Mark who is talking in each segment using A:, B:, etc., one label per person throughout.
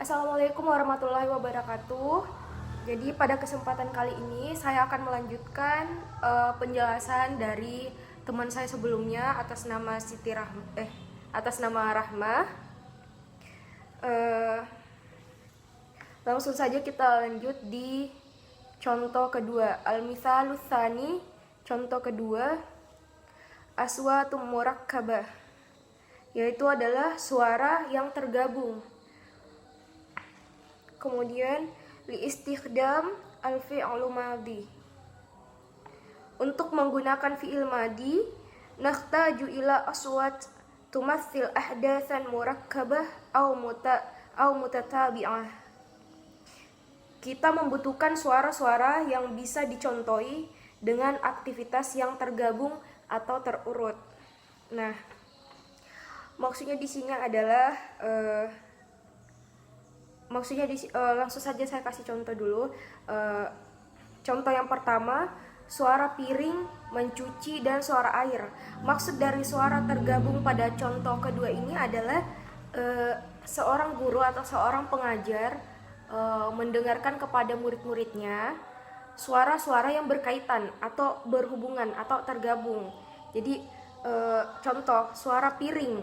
A: Assalamualaikum warahmatullahi wabarakatuh. Jadi pada kesempatan kali ini saya akan melanjutkan penjelasan dari teman saya sebelumnya atas nama Rahmah. Eh, Langsung saja kita lanjut di contoh kedua. Al-mithalus tsani, contoh kedua, aswatum murakkabah, yaitu adalah suara yang tergabung. Kemudian liistikhdam al-fi'lu madhi. Untuk menggunakan fi'il madhi, nakhtaju ila aswat tumathil ahdatsan murakkabah au mutatabi'ah. Kita membutuhkan suara-suara yang bisa dicontohi dengan aktivitas yang tergabung atau terurut. Nah, maksudnya di sini adalah langsung saja saya kasih contoh dulu. Contoh yang pertama, suara piring, mencuci, dan suara air. Maksud dari suara tergabung pada contoh kedua ini adalah seorang guru atau seorang pengajar mendengarkan kepada murid-muridnya suara-suara yang berkaitan atau berhubungan atau tergabung. Jadi contoh suara piring,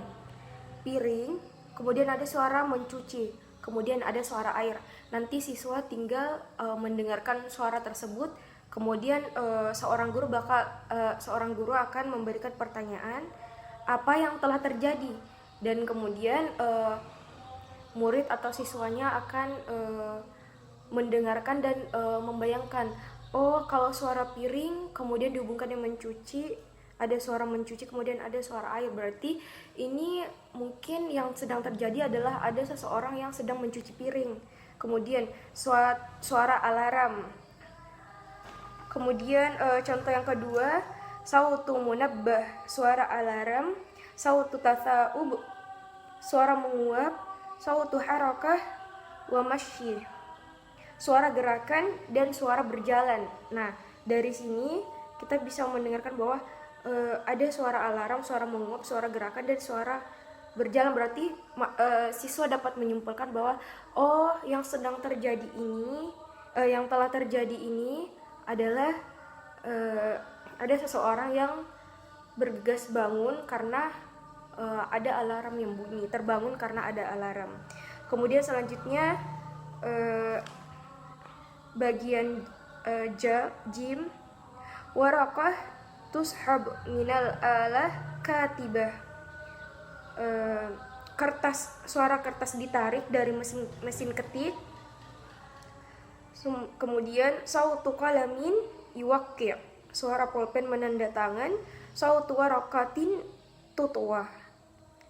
A: kemudian ada suara mencuci, kemudian ada suara air. Nanti siswa tinggal mendengarkan suara tersebut. Kemudian seorang guru akan memberikan pertanyaan apa yang telah terjadi, dan kemudian murid atau siswanya akan mendengarkan dan membayangkan, oh kalau suara piring kemudian dihubungkan dengan mencuci, ada suara mencuci kemudian ada suara air, berarti ini mungkin yang sedang terjadi adalah ada seseorang yang sedang mencuci piring. Kemudian suara alarm. Kemudian contoh yang kedua, sautu munabbah, suara alarm, sautu tatha'ub, suara menguap, sautu harakah wa masyi, suara gerakan dan suara berjalan. Nah, dari sini kita bisa mendengarkan bahwa ada suara alarm, suara menguap, suara gerakan, dan suara berjalan. Berarti siswa dapat menyimpulkan bahwa yang telah terjadi ini adalah ada seseorang yang bergegas bangun karena ada alarm yang bunyi, terbangun karena ada alarm. Kemudian selanjutnya bagian jim, warakah tushab minal alah katibah, suara kertas ditarik dari mesin ketik. Kemudian sautu qalamin yuwaqi', suara pulpen menandatangan, sautu waraqatin tutwah,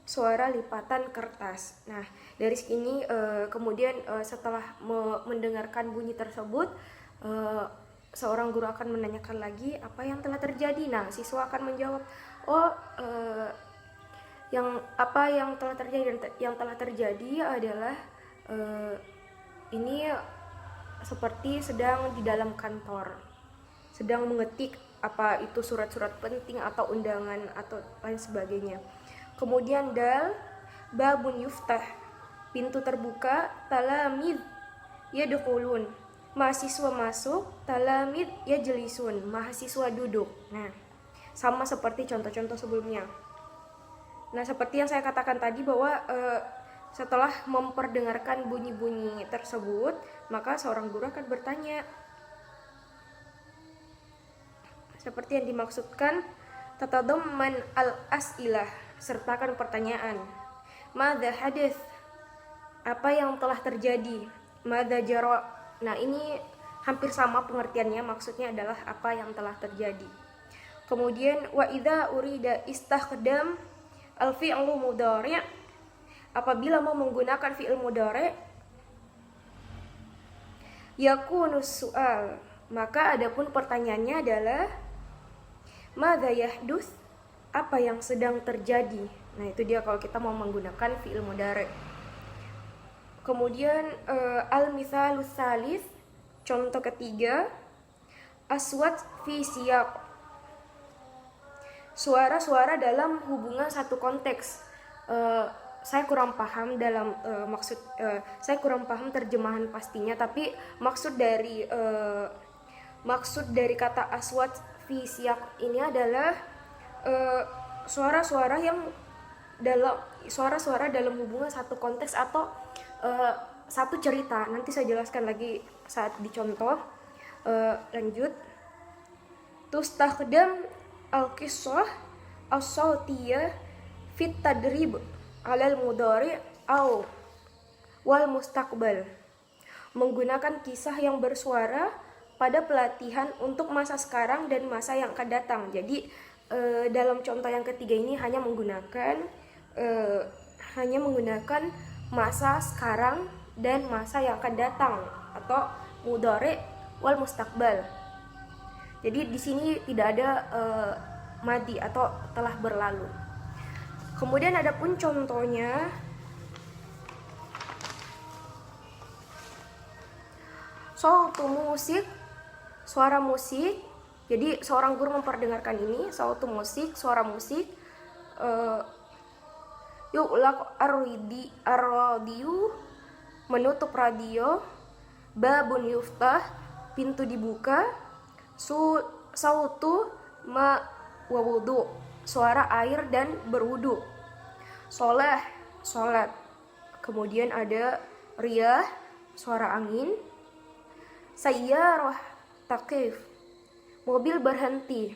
A: suara lipatan kertas. Nah, dari sini kemudian setelah mendengarkan bunyi tersebut, seorang guru akan menanyakan lagi apa yang telah terjadi. Nah, siswa akan menjawab, yang telah terjadi adalah ini seperti sedang di dalam kantor, sedang mengetik apa itu surat-surat penting atau undangan atau lain sebagainya. Kemudian dal, babun yuftah, pintu terbuka, talamid yadkhulun, mahasiswa masuk, talamid yajlisun, mahasiswa duduk. Nah, sama seperti contoh-contoh sebelumnya. Nah, seperti yang saya katakan tadi bahwa setelah memperdengarkan bunyi-bunyi tersebut, maka seorang guru akan bertanya seperti yang dimaksudkan, tatadamman al-as'ilah, sertakan pertanyaan. Madza hadits, apa yang telah terjadi. Madza jara. Nah, ini hampir sama pengertiannya, maksudnya adalah apa yang telah terjadi. Kemudian wa idza urida istakhdam al-fi'lu mudhari', apabila mau menggunakan fi'il mudhari', yakunus su'al, maka adapun pertanyaannya adalah madza yahdus, apa yang sedang terjadi. Nah, itu dia kalau kita mau menggunakan fi'il mudhari'. Kemudian al-mithalus tsalits, contoh ketiga, aswat fi siyaq, suara-suara dalam hubungan satu konteks. saya kurang paham dalam saya kurang paham terjemahan pastinya, tapi maksud dari kata aswat fi siyak ini adalah suara-suara yang suara-suara dalam hubungan satu konteks atau satu cerita. Nanti saya jelaskan lagi saat dicontoh. Lanjut. Tustakhdam al-qissah as-sawtiyah fit tadrib alal mudhari au wal mustaqbal. Menggunakan kisah yang bersuara pada pelatihan untuk masa sekarang dan masa yang akan datang. Jadi dalam contoh yang ketiga ini hanya menggunakan masa sekarang dan masa yang akan datang atau mudhari wal mustaqbal. Jadi di sini tidak ada madi atau telah berlalu. Kemudian ada pun contohnya sautu musik, suara musik. Jadi seorang guru memperdengarkan ini, sautu musik, suara musik. Yu'laq ar-radiyu, menutup radio. Babun yuftah, pintu dibuka. Sautu ma wa wudu, suara air dan berwudu. Sholah, sholat. Kemudian ada riyah, suara angin. Sayyarah, taqif, mobil berhenti.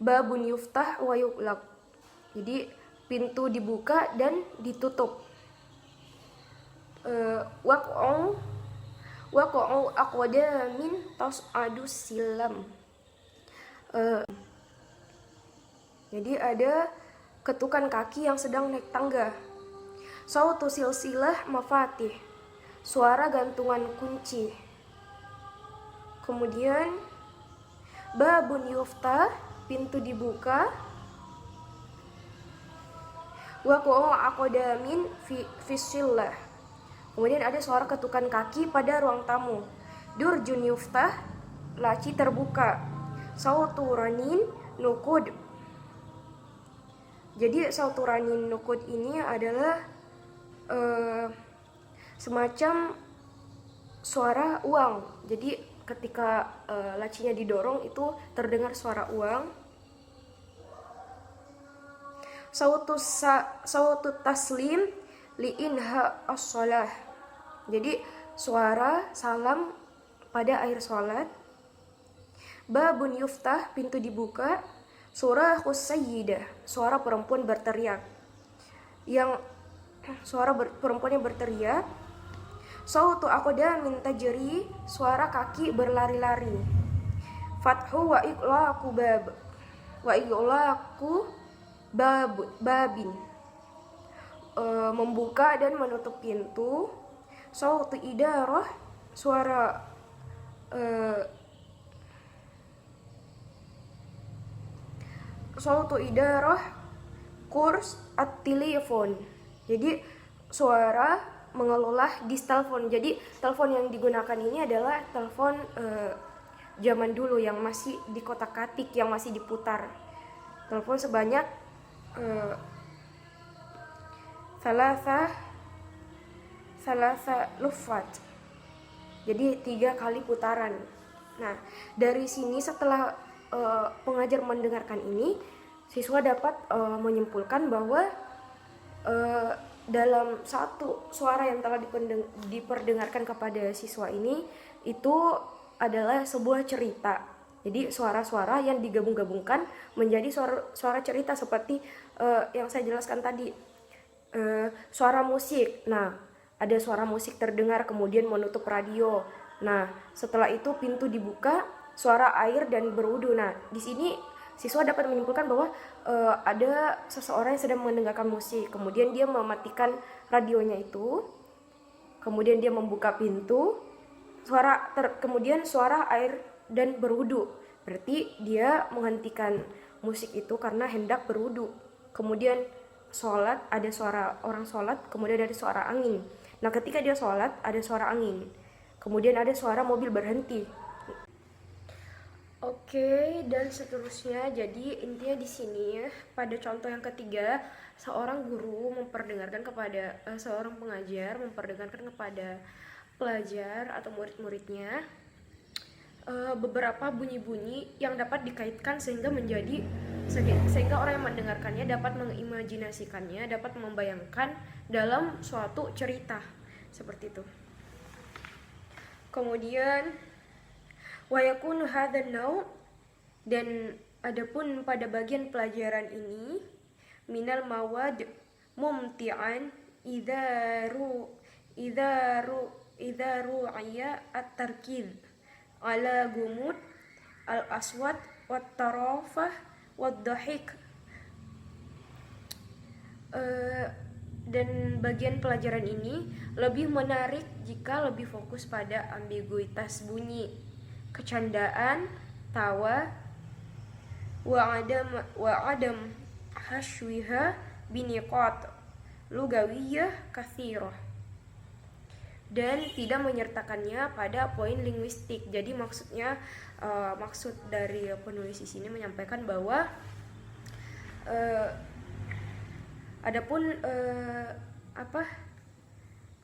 A: Babun yuftah wa yuqlaq, jadi pintu dibuka dan ditutup. Waqa'u aqwadamin tas'adu silam. Jadi ada ketukan kaki yang sedang naik tangga. Sautu silsilah mafatih, suara gantungan kunci. Kemudian babun yuftah, pintu dibuka. Waqa'u aqwadamin fisillah, kemudian ada suara ketukan kaki pada ruang tamu. Durjun yuftah, laci terbuka. Sautu ranin nukud, jadi sautu ranin nukud ini adalah semacam suara uang. Jadi ketika lacinya didorong itu terdengar suara uang. Sautu taslim li'inha as-shalah, jadi suara salam pada akhir sholat. Babun yuftah, pintu dibuka. Surahus sayyidah, suara perempuan berteriak. Perempuan yang berteriak. Sautu aqdamin tajri, suara kaki berlari-lari. Fathu wa iqlaqu bab, wa iqlaqu babin, membuka dan menutup pintu. Sautu idarah, suara sautu idarah kurs at-telepon, jadi suara mengelola dis telepon. Jadi telepon yang digunakan ini adalah telepon zaman dulu yang masih di kotak-katik, yang masih diputar. Telepon sebanyak salasa lufat, jadi 3 kali putaran. Nah, dari sini setelah pengajar mendengarkan ini, siswa dapat menyimpulkan bahwa dalam satu suara yang telah diperdengarkan kepada siswa ini itu adalah sebuah cerita. Jadi suara-suara yang digabung-gabungkan menjadi suara cerita seperti yang saya jelaskan tadi. Suara musik. Nah, ada suara musik terdengar kemudian menutup radio. Nah, setelah itu pintu dibuka, suara air dan berwudu. Nah, di sini siswa dapat menyimpulkan bahwa ada seseorang yang sedang mendengarkan musik, kemudian dia mematikan radionya itu, kemudian dia membuka pintu, kemudian suara air dan berwudu. Berarti dia menghentikan musik itu karena hendak berwudu. Kemudian sholat, ada suara orang sholat, kemudian ada suara angin. Nah, ketika dia sholat ada suara angin, kemudian ada suara mobil berhenti. Oke, dan seterusnya. Jadi intinya di sini pada contoh yang ketiga, seorang guru memperdengarkan kepada seorang pengajar memperdengarkan kepada pelajar atau murid-muridnya beberapa bunyi-bunyi yang dapat dikaitkan sehingga orang yang mendengarkannya dapat mengimajinasikannya, dapat membayangkan dalam suatu cerita seperti itu. Kemudian wa yakunu hadzal nau', dan adapun pada bagian pelajaran ini, minal mawad mumti'an idza ru'ya at-tarkid ala gumud al-aswad wat tarafah wad dhahik. Dan bagian pelajaran ini lebih menarik jika lebih fokus pada ambiguitas bunyi, kecandaan, tawa, wa adam hashwiha biniqat lugawiyah kathirah, dan tidak menyertakannya pada poin linguistik. Jadi maksudnya maksud dari penulis di sini menyampaikan bahwa adapun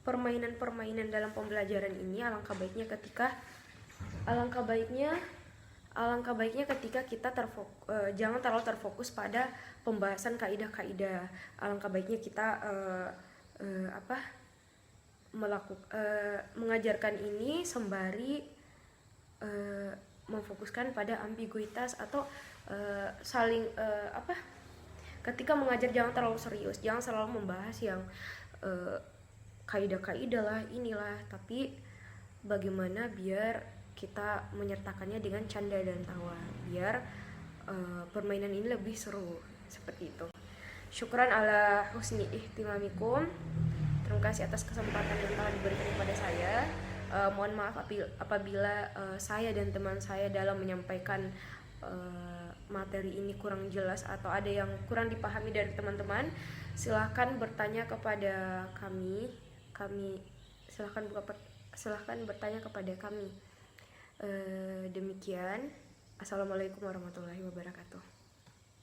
A: permainan-permainan dalam pembelajaran ini alangkah baiknya ketika kita jangan terlalu terfokus pada pembahasan kaidah-kaidah. Alangkah baiknya kita mengajarkan ini sembari memfokuskan pada ambiguitas atau ketika mengajar jangan terlalu serius, jangan selalu membahas yang kaidah-kaidah lah inilah, tapi bagaimana biar kita menyertakannya dengan canda dan tawa biar permainan ini lebih seru seperti itu. Syukran ala husni ihtimamikum. Terima kasih atas kesempatan yang telah diberikan kepada saya. Mohon maaf apabila saya dan teman saya dalam menyampaikan materi ini kurang jelas atau ada yang kurang dipahami dari teman-teman. Silahkan bertanya kepada kami. Silahkan bertanya kepada kami. Demikian. Assalamualaikum warahmatullahi wabarakatuh.